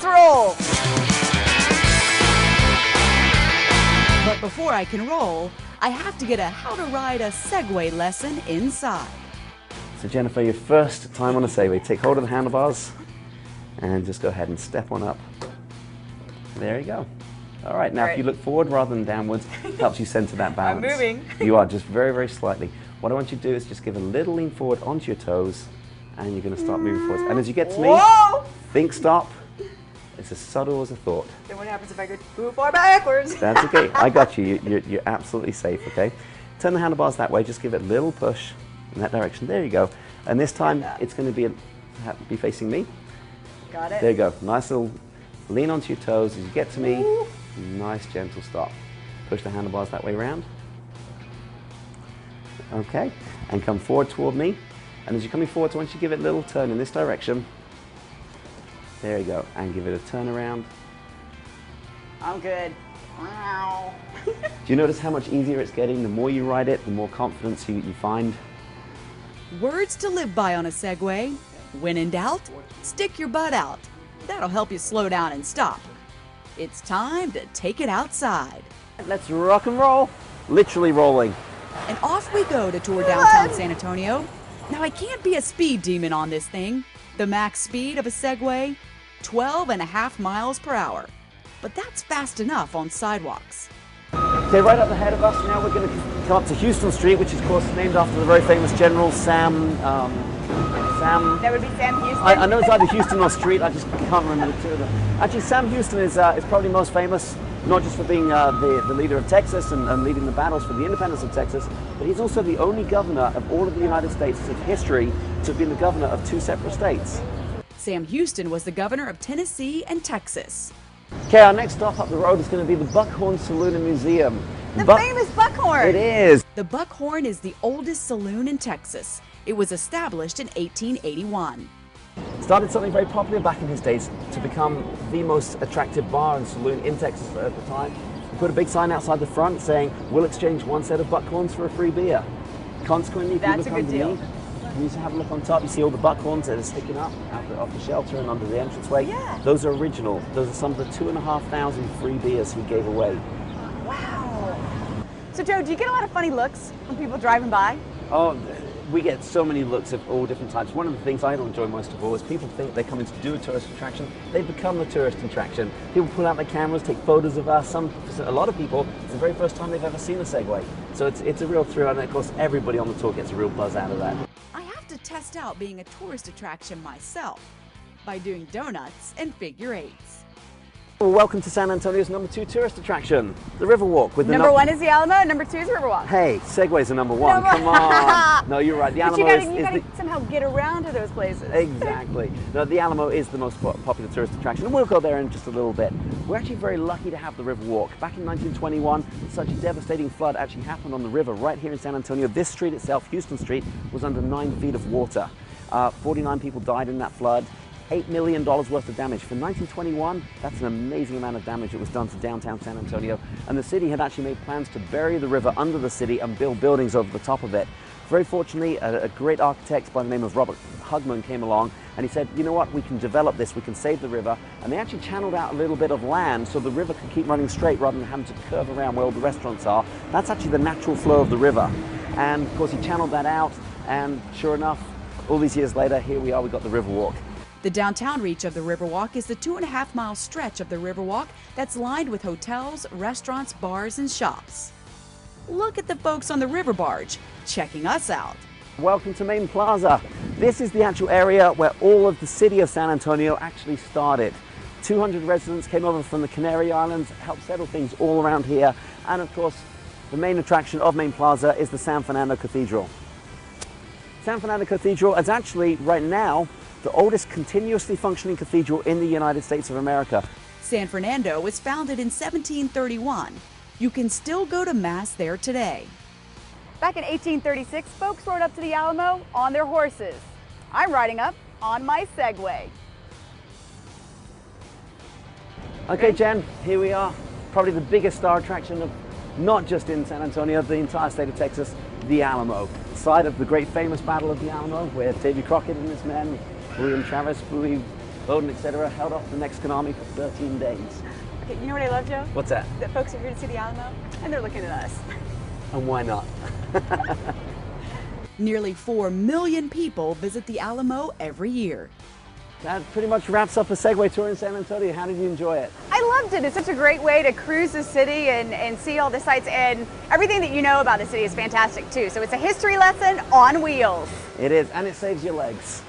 Let's roll. But before I can roll, I have to get a how to ride a Segway lesson inside. So Jennifer, your first time on a Segway, take hold of the handlebars and just go ahead and step on up. There you go. All right, now if you look forward rather than downwards, helps you center that balance. I'm moving. You are, just very, very slightly. What I want you to do is just give a little lean forward onto your toes, and you're going to start moving forwards. And as you get to me, think stop. It's as subtle as a thought. Then what happens if I go too far backwards? That's okay. I got you. You're absolutely safe, okay? Turn the handlebars that way. Just give it a little push in that direction. There you go. And this time, it's going to be facing me. Got it. There you go. Nice little lean onto your toes. As you get to me, nice gentle stop. Push the handlebars that way around. Okay. And come forward toward me. And as you're coming forward, once you give it a little turn in this direction, there you go, and give it a turn around. I'm good. Do you notice how much easier it's getting? The more you ride it, the more confidence you find. Words to live by on a Segway. When in doubt, stick your butt out. That'll help you slow down and stop. It's time to take it outside. Let's rock and roll. Literally rolling. And off we go to tour downtown San Antonio. Now I can't be a speed demon on this thing. The max speed of a Segway, 12.5 miles per hour. But that's fast enough on sidewalks. Okay, right up ahead of us now we're going to come up to Houston Street, which is of course named after the very famous General Sam. That would be Sam Houston? I know it's either Houston or Street, I just can't remember the two of them. Actually, Sam Houston is probably most famous, not just for being the leader of Texas and leading the battles for the independence of Texas, but he's also the only governor of all of the United States of history to have been the governor of 2 separate states. Sam Houston was the governor of Tennessee and Texas. Okay, our next stop up the road is going to be the Buckhorn Saloon and Museum. The famous Buckhorn! It is! The Buckhorn is the oldest saloon in Texas. It was established in 1881. Started something very popular back in his days to become the most attractive bar and saloon in Texas at the time. We put a big sign outside the front saying, "We'll exchange 1 set of Buckhorns for a free beer." Consequently, That's a good deal. You used to have a look on top, you see all the Buckhorns that are sticking up off the shelter and under the entranceway. Yeah. Those are original. Those are some of the 2,500 free beers we gave away. Wow. So Joe, do you get a lot of funny looks from people driving by? Oh, we get so many looks of all different types. One of the things I enjoy most of all is people think they're coming to do a tourist attraction. They become the tourist attraction. People pull out their cameras, take photos of us. A lot of people, it's the very first time they've ever seen a Segway. So it's a real thrill, and of course everybody on the tour gets a real buzz out of that. I have to test out being a tourist attraction myself by doing donuts and figure eights. Well, welcome to San Antonio's #2 tourist attraction, the Riverwalk. With Number 1 is the Alamo, number 2 is the Riverwalk. Hey, Segways are number 1. Come on. No, you're right. The Alamo But you gotta somehow get around to those places. Exactly. No, the Alamo is the most popular tourist attraction, and we'll go there in just a little bit. We're actually very lucky to have the Riverwalk. Back in 1921, such a devastating flood actually happened on the river right here in San Antonio. This street itself, Houston Street, was under 9 feet of water. 49 people died in that flood. $8 million worth of damage. For 1921, that's an amazing amount of damage that was done to downtown San Antonio. And the city had actually made plans to bury the river under the city and build buildings over the top of it. Very fortunately, a great architect by the name of Robert Hugman came along, and he said, you know what, we can develop this, we can save the river. And they actually channeled out a little bit of land so the river could keep running straight rather than having to curve around where all the restaurants are. That's actually the natural flow of the river. And of course, he channeled that out, and sure enough, all these years later, here we are, we've got the Riverwalk. The downtown reach of the Riverwalk is the 2.5-mile stretch of the Riverwalk that's lined with hotels, restaurants, bars, and shops. Look at the folks on the river barge checking us out. Welcome to Main Plaza. This is the actual area where all of the city of San Antonio actually started. 200 residents came over from the Canary Islands, helped settle things all around here. And of course, the main attraction of Main Plaza is the San Fernando Cathedral. San Fernando Cathedral is actually, right now, the oldest continuously functioning cathedral in the United States of America. San Fernando was founded in 1731. You can still go to Mass there today. Back in 1836, folks rode up to the Alamo on their horses. I'm riding up on my Segway. Okay, Jen, here we are. Probably the biggest star attraction of not just in San Antonio, the entire state of Texas, the Alamo. The site of the great famous Battle of the Alamo, where Davy Crockett and his men, William Travis, Bowie, Bowdoin, etc., held off the Mexican army for 13 days. Okay, you know what I love, Joe? What's that? That folks are here to see the Alamo, and they're looking at us. And why not? Nearly 4 million people visit the Alamo every year. That pretty much wraps up a Segway tour in San Antonio. How did you enjoy it? I loved it. It's such a great way to cruise the city and see all the sights, and everything that you know about the city is fantastic too. So it's a history lesson on wheels. It is, and it saves your legs.